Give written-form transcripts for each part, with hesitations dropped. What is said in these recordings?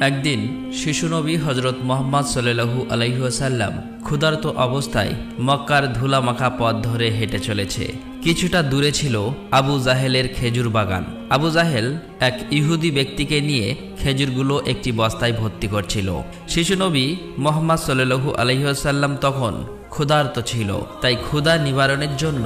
একদিন শিশু নবী হজরত মুহাম্মদ সাল্লাল্লাহু আলাইহি ওয়াসাল্লাম ক্ষুধার্ত অবস্থায় মক্কার ধুলামাখা পথ ধরে হেঁটে চলেছে। কিছুটা দূরে ছিল আবু জাহেলের খেজুর বাগান। আবু জাহেল এক ইহুদি ব্যক্তিকে নিয়ে খেজুরগুলো একটি বস্তায় ভর্তি করছিল। শিশু নবী মুহাম্মদ সাল্লাল্লাহু আলাইহি ওয়াসাল্লাম তখন ক্ষুধার্ত ছিল, তাই ক্ষুধা নিবারণের জন্য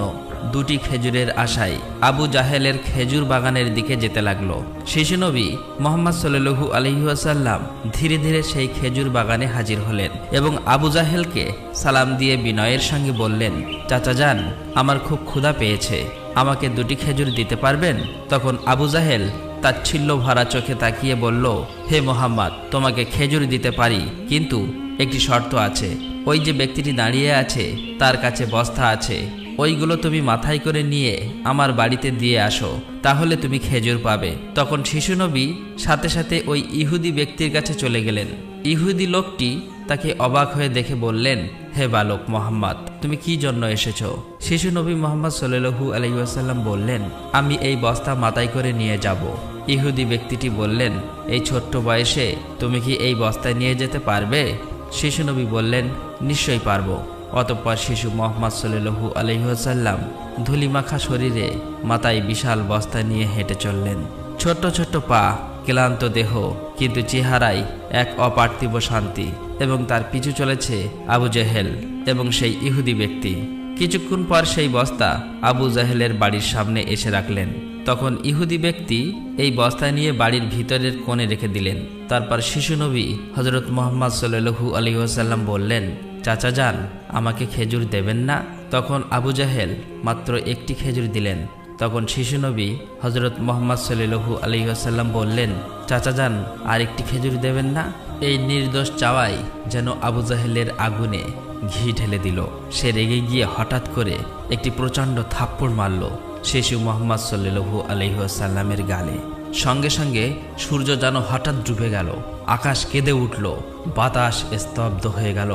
দুটি খেজুরের আশায় আবু জাহেলের খেজুর বাগানের দিকে যেতে লাগলো। শিশু নবী মুহাম্মদ সাল্লাল্লাহু আলাইহি ওয়াসাল্লাম ধীরে ধীরে সেই খেজুর বাগানে হাজির হলেন এবং আবু জাহেলকে সালাম দিয়ে বিনয়ের সঙ্গে বললেন, চাচা যান, আমার খুব ক্ষুধা পেয়েছে, আমাকে দুটি খেজুর দিতে পারবেন? তখন আবু জাহেল তাচ্ছিল্য ভরা চোখে তাকিয়ে বলল, হে মোহাম্মদ, তোমাকে খেজুর দিতে পারি, কিন্তু একটি শর্ত আছে। ওই যে ব্যক্তিটি দাঁড়িয়ে আছে তার কাছে বস্তা আছে, ওইগুলো তুমি মাথায় করে নিয়ে আমার বাড়িতে দিয়ে আসো, তাহলে তুমি খেজুর পাবে। তখন শিশু নবী সাথে সাথে ওই ইহুদি ব্যক্তির কাছে চলে গেলেন। ইহুদি লোকটি তাকে অবাক হয়ে দেখে বললেন, হে বালক মোহাম্মদ, তুমি কি জন্য এসেছো? শিশু নবী মুহাম্মদ সাল্লাল্লাহু আলাইহি ওয়াসাল্লাম বললেন, আমি এই বস্তা মাথায় করে নিয়ে যাব। ইহুদি ব্যক্তিটি বললেন, এই ছোট্ট বয়সে তুমি কি এই বস্তায় নিয়ে যেতে পারবে? শিশু নবী বললেন, নিশ্চয়ই পারবো। অতঃপর শিশু মুহাম্মদ সাল্লাল্লাহু আলাইহি ওয়াসাল্লাম ধুলিমাখা শরীরে মাথায় বিশাল বস্তা নিয়ে হেঁটে চললেন। ছোট্ট ছোট্ট পা, ক্লান্ত দেহ, কিন্তু চেহারায় এক অপার্থিব শান্তি। এবং তার পিছু চলেছে আবু জাহেল এবং সেই ইহুদি ব্যক্তি। কিছুক্ষণ পর সেই বস্তা আবু জাহেলের বাড়ির সামনে এসে রাখলেন। তখন ইহুদি ব্যক্তি এই বস্তা নিয়ে বাড়ির ভিতরের কোণে রেখে দিলেন। তারপর শিশু নবী হজরত মুহাম্মদ সাল্লাল্লাহু আলাইহি ওয়াসাল্লাম বললেন, চাচা যান, আমাকে খেজুর দেবেন না? তখন আবু জাহেল মাত্র একটি খেজুর দিলেন। তখন শিশু নবী হজরত মুহাম্মদ সাল্লাল্লাহু আলাইহি ওয়াসাল্লাম বললেন, চাচা যান, আর একটি খেজুর দেবেন না? এই নির্দোষ চাওয়াই যেন আবু জাহেলের আগুনে ঘি ঢেলে দিল। সে রেগে গিয়ে হঠাৎ করে একটি প্রচণ্ড থাপ্পড় মারল শিশু মুহাম্মদ সাল্লাল্লাহু আলাইহি ওয়াসাল্লামের গালে। সঙ্গে সঙ্গে সূর্য যেন হঠাৎ ডুবে গেল, আকাশ কেঁদে উঠল, বাতাস স্তব্ধ হয়ে গেল,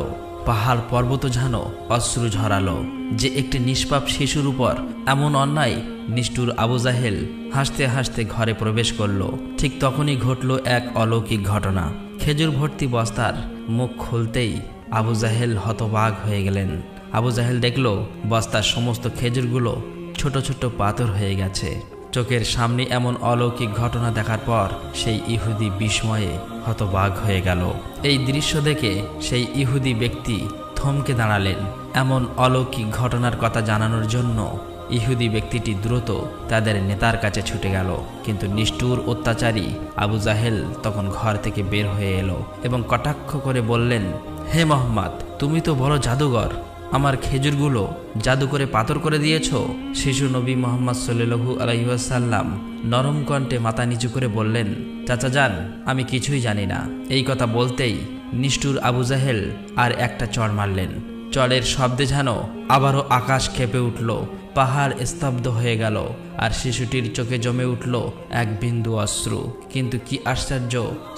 পাহাড় পর্বত যেন অশ্রু ঝরালো। যে একটি নিষ্পাপ শিশুর উপর এমন অন্যায়, নিষ্ঠুর আবু জাহেল হাসতে হাসতে ঘরে প্রবেশ করল। ঠিক তখনই ঘটল এক অলৌকিক ঘটনা। খেজুর ভর্তি বস্তার মুখ খুলতেই আবু জাহেল হতবাক হয়ে গেলেন। আবু জাহেল দেখল বস্তার সমস্ত খেজুরগুলো ছোট ছোট পাথর হয়ে গেছে। চোখের সামনে এমন অলৌকিক ঘটনা দেখার পর সেই ইহুদি বিস্ময়ে হতবাক হয়ে গেল। এই দৃশ্য দেখে সেই ইহুদি ব্যক্তি থমকে দাঁড়ালেন। এমন অলৌকিক ঘটনার কথা জানানোর জন্য ইহুদি ব্যক্তিটি দ্রুত তাদের নেতার কাছে ছুটে গেল। কিন্তু নিষ্ঠুর অত্যাচারী আবু জাহেল তখন ঘর থেকে বের হয়ে এলো এবং কটাক্ষ করে বললেন, হে মোহাম্মদ, তুমি তো বড় জাদুঘর, আমার খেজুরগুলো জাদু করে পাথর করে দিয়েছ। শিশু নবী মুহাম্মদ সাল্লাল্লাহু আলাইহি ওয়াসাল্লাম নরম কণ্ঠে মাথা নিচু করে বললেন, চাচা যান, আমি কিছুই জানি না। এই কথা বলতেই নিষ্ঠুর আবু জাহেল আর একটা চড় মারলেন। চড়ের শব্দে যেন আবারও আকাশ কেঁপে উঠল, পাহাড় স্তব্ধ হয়ে গেল, আর শিশুটির চোখে জমে উঠল এক বিন্দু অশ্রু। কিন্তু কি আশ্চর্য,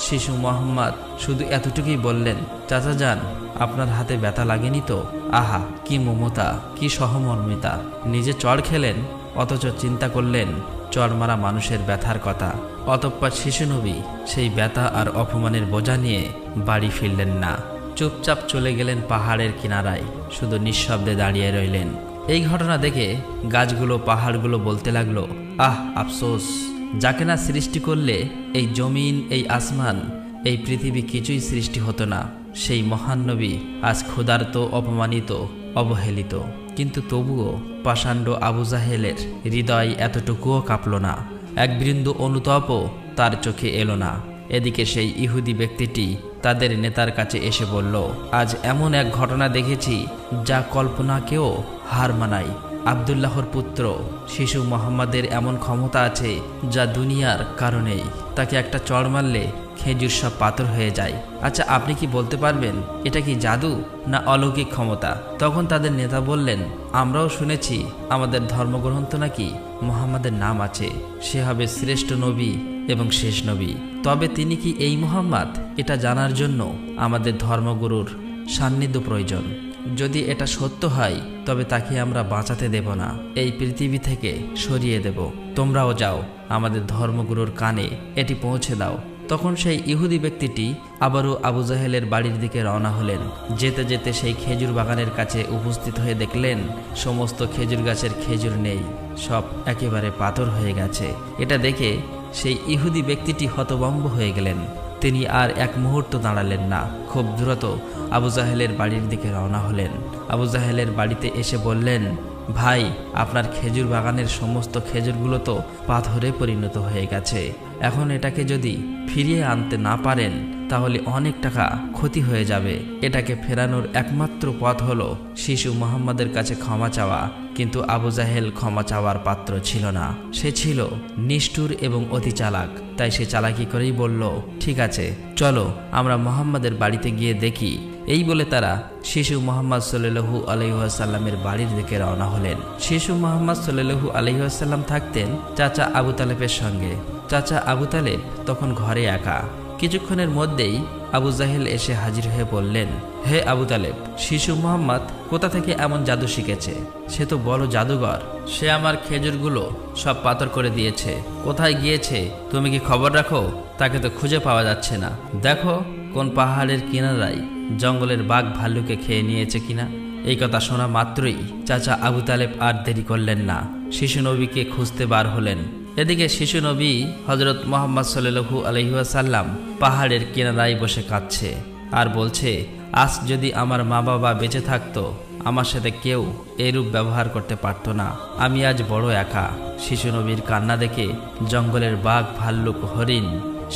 শিশু মুহাম্মদ শুধু এতটুকুই বললেন, চাচা যান, আপনার হাতে ব্যথা লাগেনি তো? আহা, কি মমতা, কি সহমর্মিতা! নিজে চড় খেলেন, অথচ চিন্তা করলেন চড় মারা মানুষের ব্যথার কথা। অতঃপর শিশু নবী সেই ব্যথা আর অপমানের বোঝা নিয়ে বাড়ি ফিরলেন না। চুপচাপ চলে গেলেন পাহাড়ের কিনারায়, শুধু নিঃশব্দে দাঁড়িয়ে রইলেন। এই ঘটনা দেখে গাছগুলো, পাহাড়গুলো বলতে লাগলো, আহ আফসোস, যাকে না সৃষ্টি করলে এই জমিন, এই আসমান, এই পৃথিবী কিছুই সৃষ্টি হতো না। সেই মহান নবী আজ ক্ষুধার্ত, অপমানিত, অবহেলিত। কিন্তু তবুও পাষাণ্ড আবু জাহেলের হৃদয় এতটুকুও কাঁপল না, এক বিন্দু অনুতাপও তার চোখে এলো না। এদিকে সেই ইহুদি ব্যক্তিটি তাদের নেতার কাছে এসে বলল, আজ এমন এক ঘটনা দেখেছি যা কল্পনাকেও হার মানায়। আব্দুল্লাহর পুত্র শিশু মুহাম্মাদের এমন ক্ষমতা আছে যা দুনিয়ার কারণেই। তাকে একটা চড় মারলে খেজুর সব পাথর হয়ে যায়। আচ্ছা, আপনি কি বলতে পারবেন এটা কি জাদু না অলৌকিক ক্ষমতা? তখন তাদের নেতা বললেন, আমরাও শুনেছি আমাদের ধর্মগ্রন্থ নাকি মুহাম্মাদের নাম আছে, সে হবে শ্রেষ্ঠ নবী এবং শেষ নবী। তবে তিনি কি এই মুহাম্মদ, এটা জানার জন্য আমাদের ধর্মগুরুর সান্নিধ্য প্রয়োজন। যদি এটা সত্য হয় তবে তাকে আমরা বাঁচাতে দেব না, এই পৃথিবী থেকে সরিয়ে দেব। তোমরাও যাও, আমাদের ধর্মগুরুর কানে এটি পৌঁছে দাও। তখন সেই ইহুদি ব্যক্তিটি আবারও আবু জাহেলের বাড়ির দিকে রওনা হলেন। যেতে যেতে সেই খেজুর বাগানের কাছে উপস্থিত হয়ে দেখলেন সমস্ত খেজুর গাছের খেজুর নেই, সব একেবারে পাথর হয়ে গেছে। এটা দেখে সেই ইহুদি ব্যক্তিটি হতভম্ব হয়ে গেলেন। তিনি আর এক মুহূর্ত দাঁড়ালেন না, খুব দ্রুত আবু জাহেলের বাড়ির দিকে রওনা হলেন। আবু জাহেলের বাড়িতে এসে বললেন, ভাই, আপনার খেজুর বাগানের সমস্ত খেজুরগুলো তো পাথরে পরিণত হয়ে গেছে। এখন এটাকে যদি ফিরিয়ে আনতে না পারেন তাহলে অনেক টাকা ক্ষতি হয়ে যাবে। এটাকে ফেরানোর একমাত্র পথ হলো শিশু মুহাম্মাদের কাছে ক্ষমা চাওয়া। কিন্তু আবু জাহেল ক্ষমা চাওয়ার পাত্র ছিল না। সে ছিল নিষ্ঠুর এবং অতি চালাক। তাই সে চালাকি করেই বলল, ঠিক আছে, চলো আমরা মুহাম্মাদের বাড়িতে গিয়ে দেখি। এই বলে তারা শিশু মুহাম্মদ সাল্লাল্লাহু আলাইহি ওয়াসাল্লামের বাড়ির দিকে রওনা হলেন। শিশু মুহাম্মদ সাল্লাল্লাহু আলাইহি ওয়াসাল্লাম থাকতেন চাচা আবু তালেবের সঙ্গে। চাচা আবু তালেব তখন ঘরে একা। কিছুক্ষণের মধ্যেই আবু জাহেল এসে হাজির হয়ে বললেন, হে আবু তালেব, শিশু মুহাম্মদ কোথা থেকে এমন জাদু শিখেছে? সে তো বড় জাদুঘর। সে আমার খেজুরগুলো সব পাথর করে দিয়েছে। কোথায় গিয়েছে তুমি কি খবর রাখো? তাকে তো খুঁজে পাওয়া যাচ্ছে না। দেখো কোন পাহাড়ের কিনারায় জঙ্গলের বাঘ ভাল্লুকে খেয়ে নিয়েছে কিনা। এই কথা শোনা মাত্রই চাচা আবু তালেব আর দেরি করলেন না, শিশু নবীকে খুঁজতে বার হলেন। এদিকে শিশু নবী হযরত মুহাম্মদ সাল্লাল্লাহু আলাইহি ওয়াসাল্লাম পাহাড়ের কিনারায় বসে কাঁদছে আর বলছে, আজ যদি আমার মা বাবা বেঁচে থাকতো আমার সাথে কেউ এরূপ ব্যবহার করতে পারত না। আমি আজ বড় একা। শিশু নবীর কান্না দেখে জঙ্গলের বাঘ ভাল্লুক হরিণ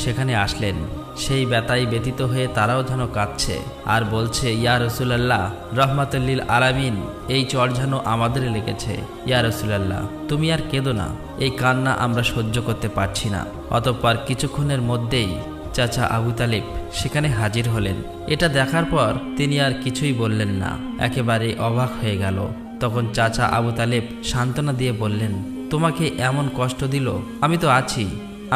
সেখানে আসলেন। সেই ব্যথায় ব্যতীত হয়ে তারাও যেন কাঁদছে আর বলছে, ইয়া রাসূলুল্লাহ, রাহমাতুল লিল আলামিন, এই চর যেন আমাদের লেগেছে। ইয়া রাসূলুল্লাহ, তুমি আর কেঁদো না, এই কান্না আমরা সহ্য করতে পারছি না। অতঃপর কিছুক্ষণের মধ্যেই চাচা আবু তালেব সেখানে হাজির হলেন। এটা দেখার পর তিনি আর কিছুই বললেন না, একেবারে অবাক হয়ে গেল। তখন চাচা আবু তালেব সান্ত্বনা দিয়ে বললেন, তোমাকে এমন কষ্ট দিল, আমি তো আছি।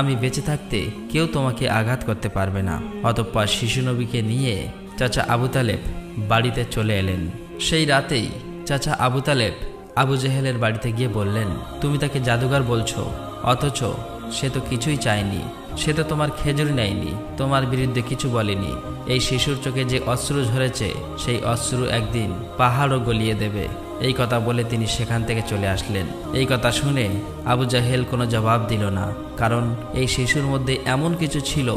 আমি বেঁচে থাকতে কেউ তোমাকে আঘাত করতে পারবে না। অতঃপর শিশু নবীকে নিয়ে চাচা আবু তালেব বাড়িতে চলে এলেন। সেই রাতেই চাচা আবু তালেব আবু জাহেলের বাড়িতে গিয়ে বললেন, তুমি তাকে জাদুঘর বলছো, অথচ সে তো কিছুই চায়নি। সে তো তোমার খেজুর নেয়নি, তোমার বিরুদ্ধে কিছু বলেনি। এই শিশুর চোখে যে অশ্রু ঝরেছে সেই অশ্রু একদিন পাহাড়ও গলিয়ে দেবে। এই কথা বলে তিনি সেখান থেকে চলে আসলেন। এই কথা শুনে আবু জাহেল কোনো জবাব দিল না, কারণ এই শিশুর মধ্যে এমন কিছু ছিল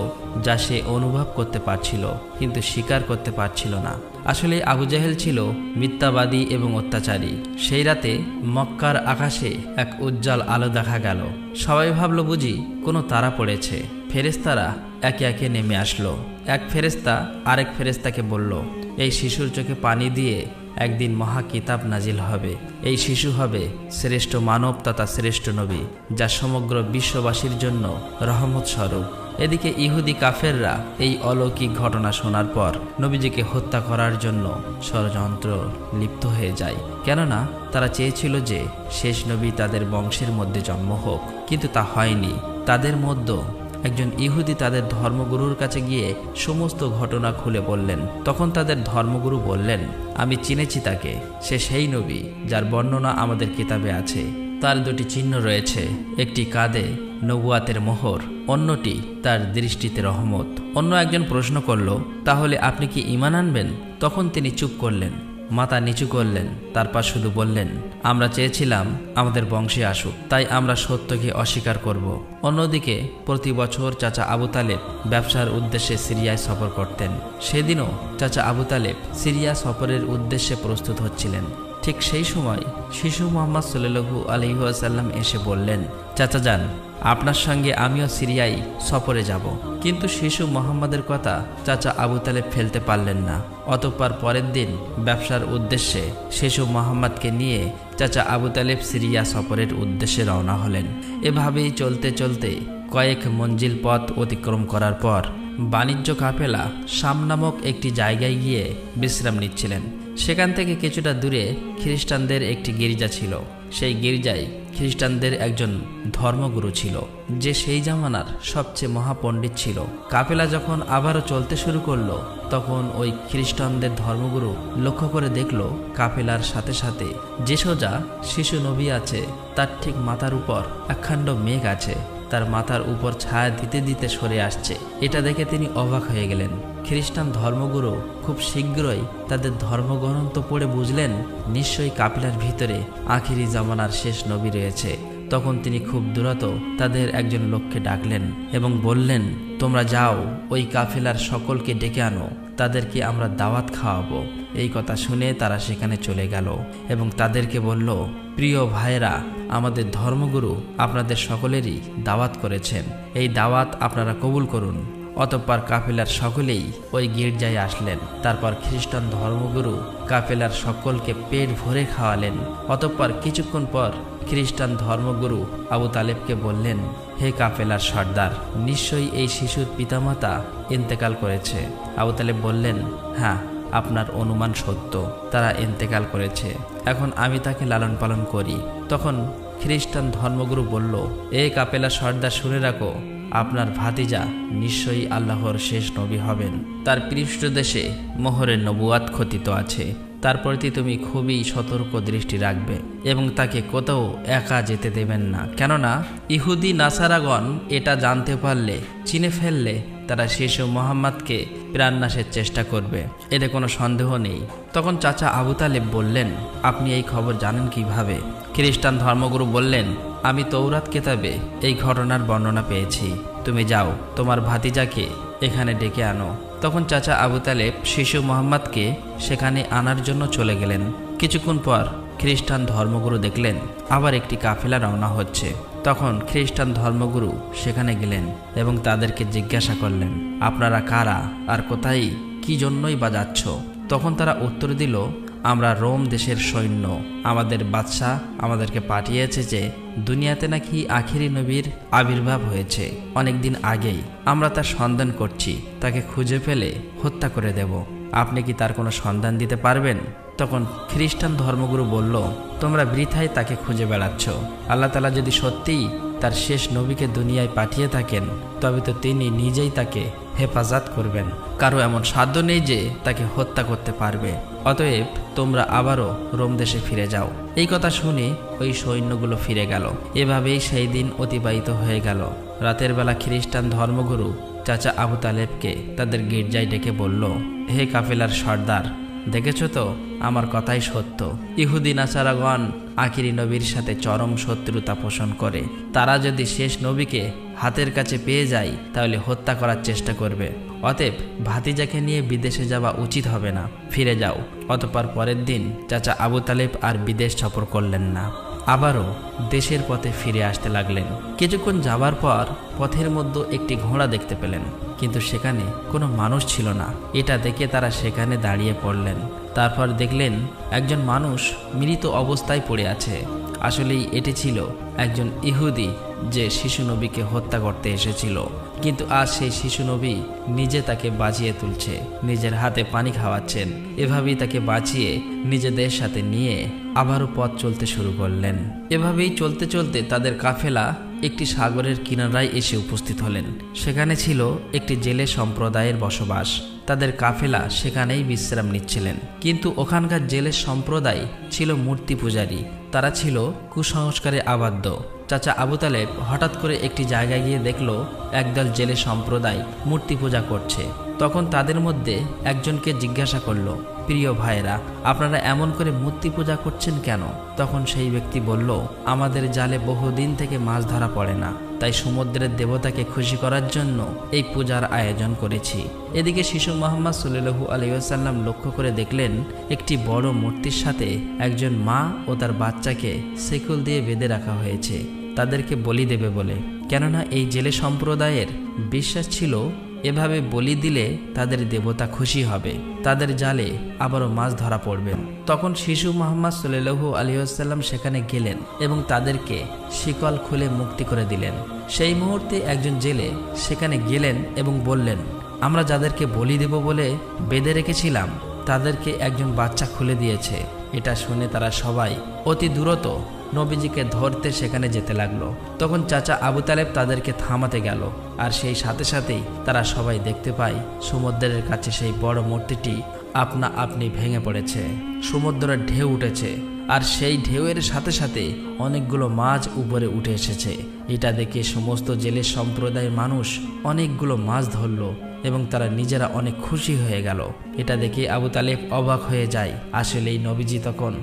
যা সে অনুভব করতে পারছিল কিন্তু স্বীকার করতে পারছিল না। আসলে আবু জাহেল ছিল মিথ্যাবাদী এবং অত্যাচারী। সেই রাতে মক্কার আকাশে এক উজ্জ্বল আলো দেখা গেল। সবাই ভাবল বুঝি কোনো তারা পড়েছে। ফেরেশতারা একে একে নেমে আসলো। এক ফেরেশতা আরেক ফেরেশতাকে বলল, এই শিশুর চোখে পানি দিয়ে একদিন মহা কিতাব নাজিল হবে। এই শিশু হবে শ্রেষ্ঠ মানব তথা শ্রেষ্ঠ নবী, যা সমগ্র বিশ্ববাসীর জন্য রহমত স্বরূপ। এদিকে ইহুদি কাফেররা এই অলৌকিক ঘটনা শোনার পর নবীজিকে হত্যা করার জন্য ষড়যন্ত্র লিপ্ত হয়ে যায়। কেননা তারা চেয়েছিল যে শেষ নবী তাদের বংশের মধ্যে জন্ম হোক, কিন্তু তা হয়নি। তাদের মধ্যে একজন ইহুদি তাদের ধর্মগুরুর কাছে গিয়ে সমস্ত ঘটনা খুলে বললেন। তখন তাদের ধর্মগুরু বললেন, আমি চিনেছি তাকে, সে সেই নবী যার বর্ণনা আমাদের কিতাবে আছে। তার দুটি চিহ্ন রয়েছে, একটি কাঁধে নবুয়াতের মোহর, অন্যটি তার দৃষ্টিতে রহমত। অন্য একজন প্রশ্ন করল, তাহলে আপনি কি ঈমান আনবেন? তখন তিনি চুপ করলেন, মাথা নিচু করলেন, তারপর শুধু বললেন, আমরা চেয়েছিলাম আমাদের বংশে আসুক, তাই আমরা সত্যকে অস্বীকার করব। অন্যদিকে প্রতি বছর চাচা আবু তালেব ব্যবসার উদ্দেশ্যে সিরিয়ায় সফর করতেন। সেদিনও চাচা আবু তালেব সিরিয়া সফরের উদ্দেশ্যে প্রস্তুত হচ্ছিলেন। ঠিক সেই সময় শিশু মুহাম্মদ সাল্লাল্লাহু আলাইহি ওয়াসাল্লাম এসে বললেন, চাচা যান, আপনার সঙ্গে আমিও সিরিয়ায় সফরে যাব। কিন্তু শিশু মুহাম্মদের কথা চাচা আবু তালেব ফেলতে পারলেন না। অতঃপর পরের দিন ব্যবসার উদ্দেশ্যে শিশু মুহাম্মদকে নিয়ে চাচা আবু তালেব সিরিয়া সফরের উদ্দেশ্যে রওনা হলেন। এভাবেই চলতে চলতে কয়েক মঞ্জিল পথ অতিক্রম করার পর বাণিজ্য কাফেলা শাম নামক একটি জায়গায় গিয়ে বিশ্রাম নিচ্ছিলেন। সেখান থেকে কিছুটা দূরে খ্রিস্টানদের একটি গির্জা ছিল। সেই গির্জায় খ্রিস্টানদের একজন ধর্মগুরু ছিল, যে সেই জামানার সবচেয়ে মহাপণ্ডিত ছিল। কাফেলা যখন আবারও চলতে শুরু করলো, তখন ওই খ্রিস্টানদের ধর্মগুরু লক্ষ্য করে দেখল কাফেলার সাথে সাথে যে সোজা শিশু নবী আছে তার ঠিক মাথার উপর একখণ্ড মেঘ আছে। তার মাথার উপর ছায়া দিতে দিতে সরে আসছে। এটা দেখে তিনি অবাক হয়ে গেলেন। খ্রিস্টান ধর্মগুরু খুব শীঘ্রই তাদের ধর্মগ্রন্থ পড়ে বুঝলেন নিশ্চয়ই কাফেলার ভিতরে আখিরি জামানার শেষ নবী রয়েছে। তখন তিনি খুব দ্রুত তাদের একজন লোককে ডাকলেন এবং বললেন, তোমরা যাও, ওই কাফেলার সকলকে ডেকে আনো, তাদেরকে আমরা দাওয়াত খাওয়াবো। এই কথা শুনে তারা সেখানে চলে গেল এবং তাদেরকে বলল, প্রিয় ভাইরা, আমাদের ধর্মগুরু আপনাদের সকলেরই দাওয়াত করেছেন, এই দাওয়াত আপনারা কবুল করুন। অতঃপর কাফেলার সকলেই ওই গির্জায় আসলেন। তারপর খ্রিস্টান ধর্মগুরু কাফেলার সকলকে পেট ভরে খাওয়ালেন। অতঃপর কিছুক্ষণ পর খ্রিস্টান ধর্মগুরু আবু তালেবকে বললেন, হে কাফেলার সর্দার, নিশ্চয়ই এই শিশুর পিতামাতা ইন্তেকাল করেছে। আবু তালেব বললেন, হ্যাঁ, আপনার অনুমান সত্য, তারা ইন্তেকাল করেছে। এখন আমি তাকে লালন পালন করি। তখন খ্রিস্টান ধর্মগুরু বলল, এ কাফেলার সর্দার, শুনে রাখো, আপনার ভাতিজা নিশ্চয়ই আল্লাহর শেষ নবী হবেন। তার পৃষ্ঠদেশে মোহরের নবুয়াত খচিত আছে। তার প্রতি তুমি খুবই সতর্ক দৃষ্টি রাখবে এবং তাকে কোথাও একা যেতে দেবেন না। কেননা ইহুদি নাসারাগণ এটা জানতে পারলে, চিনে ফেললে, তারা শিশু মোহাম্মদকে প্রাণনাশের চেষ্টা করবে, এতে কোনো সন্দেহ নেই। তখন চাচা আবু তালেব বললেন, আপনি এই খবর জানেন কিভাবে? খ্রিস্টান ধর্মগুরু বললেন, আমি তৌরাত কিতাবে এই ঘটনার বর্ণনা পেয়েছি। তুমি যাও, তোমার ভাতিজাকে এখানে ডেকে আনো। তখন চাচা আবু তালেব শিশু মোহাম্মদকে সেখানে আনার জন্য চলে গেলেন। কিছুক্ষণ পর খ্রিস্টান ধর্মগুরু দেখলেন আবার একটি কাফেলা রওনা হচ্ছে। তখন খ্রিস্টান ধর্মগুরু সেখানে গেলেন এবং তাদেরকে জিজ্ঞাসা করলেন, আপনারা কারা আর কোথায়, কি জন্যই বা যাচ্ছ? তখন তারা উত্তর দিল, আমরা রোম দেশের সৈন্য, আমাদের বাদশাহ আমাদেরকে পাঠিয়েছে যে দুনিয়াতে নাকি আখিরি নবীর আবির্ভাব হয়েছে অনেকদিন আগেই। আমরা তার সন্ধান করছি, তাকে খুঁজে পেলে হত্যা করে দেব। আপনি কি তার কোনো সন্ধান দিতে পারবেন? তখন খ্রিস্টান ধর্মগুরু বলল, তোমরা বৃথায় তাকে খুঁজে বেড়াচ্ছ। আল্লাহ তাআলা যদি সত্যিই তার শেষ নবীকে দুনিয়ায় পাঠিয়ে থাকেন, তবে তো তিনি নিজেই তাকে হেফাজত করবেন। কারো এমন সাধ্য নেই যে তাকে হত্যা করতে পারবে। অতএব তোমরা আবারও রোম দেশে ফিরে যাও। এই কথা শুনে ওই সৈন্যগুলো ফিরে গেল। এভাবেই সেই দিন অতিবাহিত হয়ে গেল। রাতের বেলা খ্রিস্টান ধর্মগুরু চাচা আবু তালেবকে তাদের গির্জায় ডেকে বলল, হে কাফেলার সর্দার, দেখেছ তো আমার কথাই সত্য। ইহুদি নাসারাগণ আখিরি নবীর সাথে চরম শত্রুতা পোষণ করে। তারা যদি শেষ নবীকে হাতের কাছে পেয়ে যায় তাহলে হত্যা করার চেষ্টা করবে। অতএব ভাতিজাকে নিয়ে বিদেশে যাওয়া উচিত হবে না, ফিরে যাও। অতঃপর পরের দিন চাচা আবু তালেব আর বিদেশ সফর করলেন না, আবারও দেশের পথে ফিরে আসতে লাগলেন। কিছুক্ষণ যাবার পর পথের মধ্যে একটি ঘোড়া দেখতে পেলেন, কিন্তু সেখানে কোনো মানুষ ছিল না। এটা দেখে তারা সেখানে দাঁড়িয়ে পড়লেন। তারপর দেখলেন একজন মানুষ মৃত অবস্থায় পড়ে আছে। আসলেই এটি ছিল একজন ইহুদি যে শিশু নবীকে হত্যা করতে এসেছিল। কিন্তু আজ সেই শিশু নবী নিজে তাকে বাঁচিয়ে তুলছে, নিজের হাতে পানি খাওয়াচ্ছেন। এভাবেই তাকে বাঁচিয়ে নিজেদের সাথে নিয়ে আবারও পথ চলতে শুরু করলেন। এভাবেই চলতে চলতে তাদের কাফেলা একটি সাগরের কিনারায় এসে উপস্থিত হলেন। সেখানে ছিল একটি জেলে সম্প্রদায়ের বসবাস। তাদের কাফেলা সেখানেই বিশ্রাম নিচ্ছিলেন। কিন্তু ওখানকার জেলে সম্প্রদায় ছিল মূর্তি পূজারী। তারা ছিল কুসংস্কারে আবদ্ধ। চাচা আবু তালেব হঠাৎ করে একটি জায়গায় গিয়ে দেখল একদল জেলে সম্প্রদায় মূর্তি পূজা করছে। তখন তাদের মধ্যে একজনকে জিজ্ঞাসা করল, প্রিয় ভাইরা, আপনারা এমন করে মূর্তি পূজা করছেন কেন? তখন সেই ব্যক্তি বলল, আমাদের জালে বহুদিন থেকে মাছ ধরা পড়ে না, তাই সমুদ্রের দেবতাকে খুশি করার জন্য এই পূজার আয়োজন করেছি। এদিকে শিশু মুহাম্মদ সাল্লাল্লাহু আলাইহি ওয়াসাল্লাম লক্ষ্য করে দেখলেন একটি বড় মূর্তির সাথে একজন মা ও তার বাচ্চাকে শিকল দিয়ে বেঁধে রাখা হয়েছে, তাদেরকে বলি দেবে বলে। কেননা এই জেলে সম্প্রদায়ের বিশ্বাস ছিল এভাবে বলি দিলে তাদের দেবতা খুশি হবে, তাদের জালে আবারও মাছ ধরা পড়বেন। তখন শিশু মুহাম্মদ সাল্লাল্লাহু আলাইহি ওয়াসাল্লাম সেখানে গেলেন এবং তাদেরকে শিকল খুলে মুক্তি করে দিলেন। সেই মুহূর্তে একজন জেলে সেখানে গেলেন এবং বললেন, আমরা যাদেরকে বলি দেব বলে বেঁধে রেখেছিলাম তাদেরকে একজন বাচ্চা খুলে দিয়েছে। এটা শুনে তারা সবাই অতি দ্রুত নবীজিকে ধরতে সেখানে যেতে লাগলো। তখন চাচা আবু তালেব তাদেরকে থামাতে গেল, আর সেই সাথে সাথেই তারা সবাই দেখতে পায় সমুদ্রের কাছে সেই বড় মূর্তিটি আপনা আপনি ভেঙে পড়েছে। সমুদ্রের ঢেউ উঠেছে আর সেই ঢেউয়ের সাথে সাথে অনেকগুলো মাছ উপরে উঠে এসেছে। এটা দেখে সমস্ত জেলে সম্প্রদায়ের মানুষ অনেকগুলো মাছ ধরল এবং তারা নিজেরা অনেক খুশি হয়ে গেল। এটা দেখে আবু তালেব অবাক হয়ে যায়। আসলেই নবীজি তখন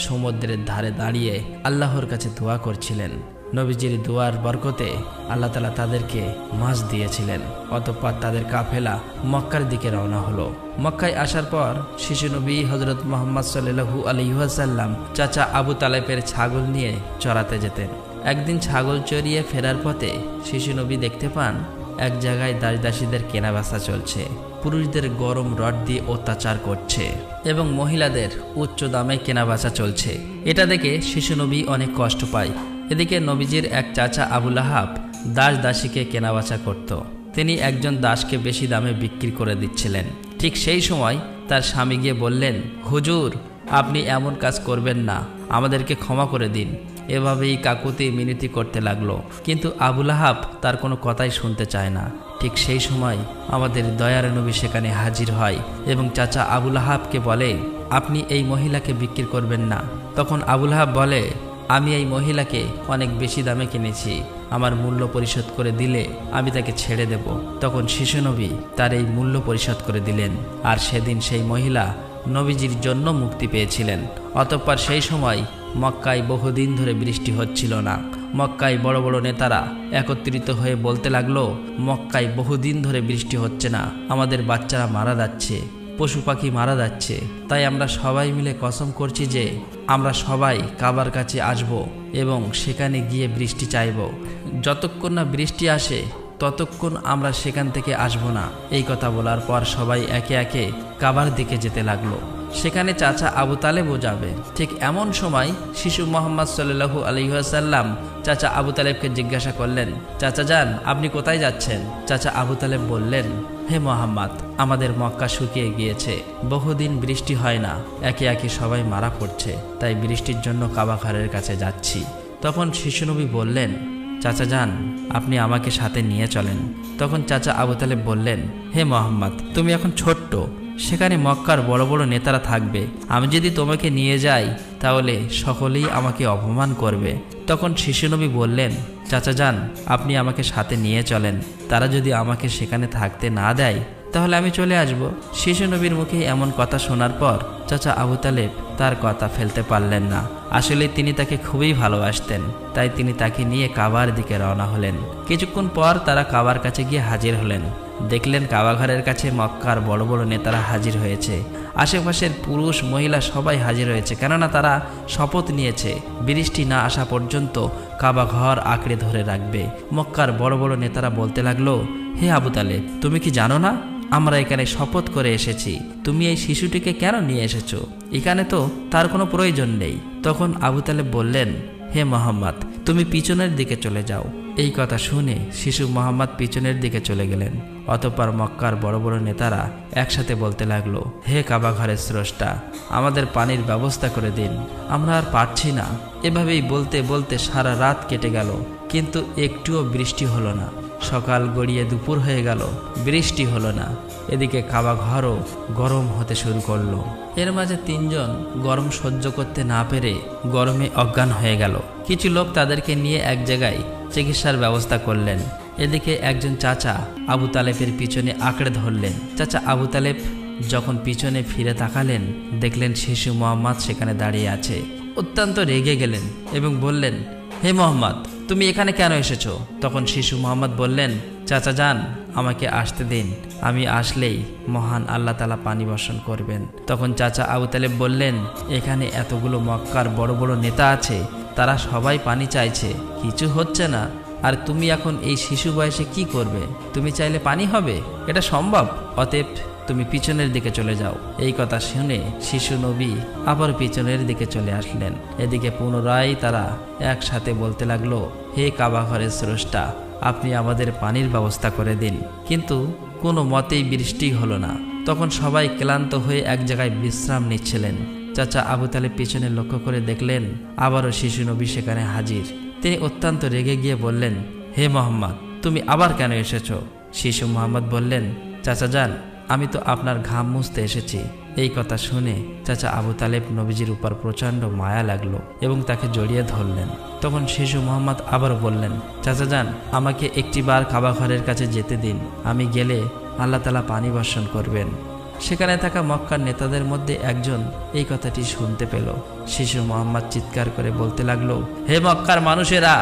সমুদ্রের ধারে দাঁড়িয়ে আল্লাহর কাছে দোয়া করছিলেন। নবীজির দোয়ার বরকতে আল্লাহ তাআলা তাদেরকে মাছ দিয়েছিলেন। অতঃপর তাদের কাফেলা মক্কার দিকে রওনা হলো। মক্কায় আসার পর শিশু নবী হযরত মুহাম্মদ সাল্লাল্লাহু আলাইহি ওয়াসাল্লাম চাচা আবু তালেবের ছাগল নিয়ে চড়াতে যেতেন। একদিন ছাগল চড়িয়ে ফেরার পথে শিশু নবী দেখতে পান এক জায়গায় দাসদাসীদের কেনাবেচা চলছে। পুরুষদের গরম রড দিয়ে অত্যাচার করছে এবং মহিলাদের উচ্চ দামে কেনাবেচা চলছে। এটা দেখে শিশু নবী অনেক কষ্ট পায়। এদিকে নবীজির এক চাচা আবু লাহাব দাসীকে কেনাবেচা করত। তিনি একজন দাসকে বেশি দামে বিক্রি করে দিচ্ছিলেন। ঠিক সেই সময় তার স্বামী গিয়ে বললেন, হুজুর, আপনি এমন কাজ করবেন না, আমাদেরকে ক্ষমা করে দিন। এভাবেই কাকুতি মিনতি করতে লাগলো, কিন্তু আবু লাহাব তার কোনো কথাই শুনতে চায় না। ঠিক সেই সময় আমাদের দয়ার নবী সেখানে হাজির হয় এবং চাচা আবু লাহাবকে বলে, আপনি এই মহিলাকে বিক্রি করবেন না। তখন আবু লাহাব বলে, আমি এই মহিলাকে অনেক বেশি দামে কিনেছি, আমার মূল্য পরিশোধ করে দিলে আমি তাকে ছেড়ে দেব। তখন শিশু নবী তার এই মূল্য পরিশোধ করে দিলেন, আর সেদিন সেই মহিলা নবীজির জন্য মুক্তি পেয়েছিলেন। অতঃপর সেই সময় মক্কায় বহুদিন ধরে বৃষ্টি হচ্ছিল না। মক্কায় বড় বড় নেতারা একত্রিত হয়ে বলতে লাগলো, মক্কায় বহুদিন ধরে বৃষ্টি হচ্ছে না, আমাদের বাচ্চারা মারা যাচ্ছে, পশু পাখি মারা যাচ্ছে। তাই আমরা সবাই মিলে কসম করছি যে আমরা সবাই কাবার কাছে আসব এবং সেখানে গিয়ে বৃষ্টি চাইব। যতক্ষণ না বৃষ্টি আসে ততক্ষণ আমরা সেখান থেকে আসব না। এই কথা বলার পর সবাই একে একে কাবার দিকে যেতে লাগলো। সেখানে চাচা আবু তালেবও যাবে। ঠিক এমন সময় শিশু মুহাম্মদ সাল্লাল্লাহু আলাইহি ওয়াসাল্লাম চাচা আবু তালেবকে জিজ্ঞাসা করলেন, চাচা যান, আপনি কোথায় যাচ্ছেন? চাচা আবু তালেব বললেন, হে মুহাম্মদ, আমাদের মক্কা শুকিয়ে গিয়েছে, বহুদিন বৃষ্টি হয় না, একে একে সবাই মারা পড়ছে, তাই বৃষ্টির জন্য কাবা ঘরের কাছে যাচ্ছি। তখন শিশু নবী বললেন, চাচা যান, আপনি আমাকে সাথে নিয়ে চলেন। তখন চাচা আবু তালেব বললেন, হে মুহাম্মদ, তুমি এখন ছোট্ট, সেখানে মক্কার বড় বড় নেতারা থাকবে, আমি যদি তোমাকে নিয়ে যাই তাহলে সকলেই আমাকে অপমান করবে। তখন শিশু নবী বললেন, চাচা যান, আপনি আমাকে সাথে নিয়ে চলেন, তারা যদি আমাকে সেখানে থাকতে না দেয় তাহলে আমি চলে আসব। শিশু নবীর মুখে এমন কথা শোনার পর চাচা আবু তালেব তার কথা ফেলতে পারলেন না। আসলে তিনি তাকে খুবই ভালোবাসতেন, তাই তিনি তাকে নিয়ে কাবার দিকে রওনা হলেন। কিছুক্ষণ পর তারা কাবার কাছে গিয়ে হাজির হলেন। দেখলেন কাবা ঘরের কাছে মক্কার বড় বড় নেতারা হাজির হয়েছে। আশেপাশের পুরুষ মহিলা সবাই হাজির হয়েছে, কেননা তারা শপথ নিয়েছে বৃষ্টি না আসা পর্যন্ত কাবা ঘর আঁকড়ে ধরে রাখবে। মক্কার বড় বড় নেতারা বলতে লাগলো, হে আবু তালেব, তুমি কি জানো না আমরা এখানে শপথ করে এসেছি, তুমি এই শিশুটিকে কেন নিয়ে এসেছো? এখানে তো তার কোনো প্রয়োজন নেই। তখন আবু তালেব বললেন, হে মুহাম্মদ, তুমি পিছনের দিকে চলে যাও। এই কথা শুনে শিশু মুহাম্মদ পিছনের দিকে চলে গেলেন। অতঃপর মক্কার বড় বড় নেতারা একসাথে বলতে লাগলো, হে কাবা ঘরের স্রষ্টা, আমাদের পানির ব্যবস্থা করে দিন, আমরা আর পারছি না। এভাবেই বলতে বলতে সারা রাত কেটে গেল, কিন্তু একটুও বৃষ্টি হলো না। সকাল গড়িয়ে দুপুর হয়ে গেল, বৃষ্টি হলো না। এদিকে কাবা ঘরও গরম হতে শুরু করলো। এর মাঝে তিনজন গরম সহ্য করতে না পেরে গরমে অজ্ঞান হয়ে গেল। কিছু লোক তাদেরকে নিয়ে এক জায়গায় চিকিৎসার ব্যবস্থা করলেন। এদিকে একজন চাচা আবু তালেবের পিছনে আঁকড়ে ধরলেন। চাচা আবু তালেব যখন পিছনে ফিরে তাকালেন, দেখলেন শিশু মুহাম্মদ সেখানে দাঁড়িয়ে আছে। অত্যন্ত রেগে গেলেন এবং বললেন, হে মুহাম্মদ, তুমি এখানে কেন এসেছো? তখন শিশু মুহাম্মদ বললেন, চাচা যান, আমাকে আসতে দিন, আমি আসলেই মহান আল্লাহ তাআলা পানি বর্ষণ করবেন। তখন চাচা আবু তালেব বললেন, এখানে এতগুলো মক্কার বড় বড় নেতা আছে, তারা সবাই পানি চাইছে, কিছু হচ্ছে না, আর তুমি এখন এই শিশু বয়সে কি করবে? তুমি চাইলে পানি হবে? এটা সম্ভব? অতএব তুমি পিছনের দিকে চলে যাও। এই কথা শুনে শিশু নবী আবার পিছনের দিকে চলে আসলেন। এদিকে পুনরায় তারা একসাথে বলতে লাগলো, হে কাবা ঘরের স্রষ্টা, আপনি আমাদের পানির ব্যবস্থা করে দিন। কিন্তু কোনো মতেই বৃষ্টি হলো না। তখন সবাই ক্লান্ত হয়ে এক জায়গায় বিশ্রাম নিচ্ছিলেন। চাচা আবু তালেব পিছনে লক্ষ্য করে দেখলেন আবারও শিশু নবী সেখানে হাজির। তিনি অত্যন্ত রেগে গিয়ে বললেন, হে মুহাম্মদ, তুমি আবার কেন এসেছো? শিশু মুহাম্মদ বললেন, চাচা যান, আমি তো আপনার ঘাম মুছতে এসেছি। এই কথা শুনে চাচা আবু তালেব নবীজির উপর প্রচণ্ড মায়া লাগলো এবং তাকে জড়িয়ে ধরলেন। তখন শিশু মোহাম্মদ আবার বললেন, চাচা যান, আমাকে একটিবার কাবা ঘরের কাছে যেতে দিন। আমি গেলে আল্লাহ তাআলা পানি বর্ষণ করবেন। সেখানে থাকা মক্কার নেতাদের মধ্যে একজন এই কথাটি শুনতে পেল। শিশু মোহাম্মদ চিৎকার করে বলতে লাগলো, হে মক্কার মানুষেরা,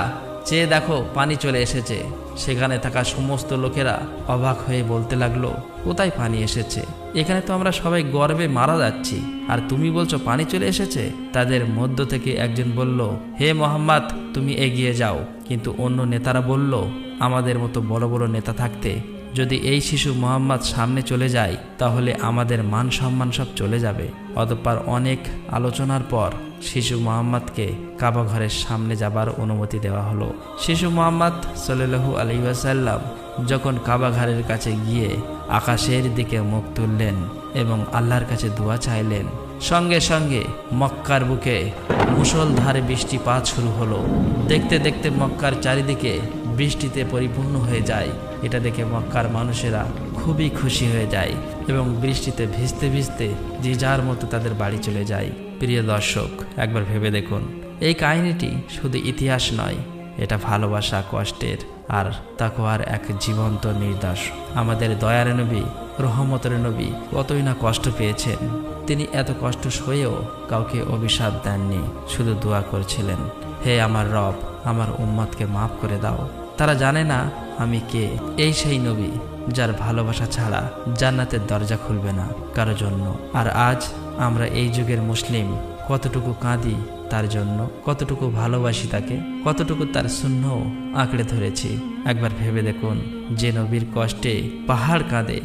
চেয়ে দেখো, পানি চলে এসেছে। সেখানে থাকা সমস্ত লোকেরা অবাক হয়ে বলতে লাগলো, কোথায় পানি এসেছে? এখানে তো আমরা সবাই গর্বে মারা যাচ্ছি, আর তুমি বলছো পানি চলে এসেছে? তাদের মধ্য থেকে একজন বলল, হে মোহাম্মদ, তুমি এগিয়ে যাও। কিন্তু অন্য নেতারা বলল, আমাদের মতো বড় বড় নেতা থাকতে যদি এই শিশু মোহাম্মদ সামনে চলে যায় তাহলে আমাদের মান সম্মান সব চলে যাবে। অতঃপর অনেক আলোচনার পর শিশু মোহাম্মদকে কাবা ঘরের সামনে যাবার অনুমতি দেওয়া হলো। শিশু মোহাম্মদ সাল্লাল্লাহু আলাইহি ওয়াসাল্লাম যখন কাবা ঘরের কাছে গিয়ে আকাশের দিকে মুখ তুললেন এবং আল্লাহর কাছে দোয়া চাইলেন, সঙ্গে সঙ্গে মক্কার বুকে মুষলধারে বৃষ্টিপাত শুরু হলো। দেখতে দেখতে মক্কার চারিদিকে বৃষ্টিতে পরিপূর্ণ হয়ে যায়। এটা দেখে মক্কার মানুষেরা খুবই খুশি হয়ে যায় এবং বৃষ্টিতে ভিজতে ভিজতে যে যার মতো তাদের বাড়ি চলে যায়। প্রিয় দর্শক, একবার ভেবে দেখুন, এই কাহিনীটি শুধু ইতিহাস নয়, এটা ভালোবাসা, কষ্টের আর তাকওয়ার এক জীবন্ত নিদর্শ। আমাদের দয়ার নবী, রহমতের নবী কতই না কষ্ট পেয়েছেন। তিনি এত কষ্ট সয়েও কাউকে অভিশাপ দেননি, শুধু দোয়া করছিলেন, হে আমার রব, আমার উম্মতকে মাফ করে দাও। তারা জানে না আমি কে। এই সেই নবী যার ভালোবাসা ছাড়া জান্নাতের দরজা খুলবে না কারো জন্য। আর আজ আমরা এই যুগের মুসলিম কতটুকু কাঁদি তার জন্য, কতটুকু ভালোবাসি তাকে, কতটুকু তার সুন্নাহ আঁকড়ে ধরেছি। একবার ভেবে দেখুন, যে নবীর কষ্টে পাহাড় কাঁদে,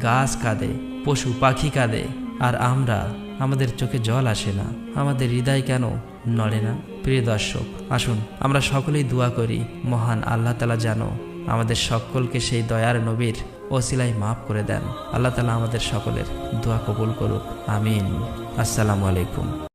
গাছ কাঁদে, পশু পাখি কাঁদে, আর আমরা, আমাদের চোখে জল আসে না, আমাদের হৃদয় কেন নড়ে না? প্রিয় দর্শক, আসুন আমরা সকলেই দোয়া করি, মহান আল্লাহ তাআলা যেন আমাদের সকলকে সেই দয়ার নবীর ওসিলায় মাফ করে দেন। আল্লাহ তাআলা আমাদের সকলের দোয়া কবুল করুক, আমিন। আসসালামু আলাইকুম।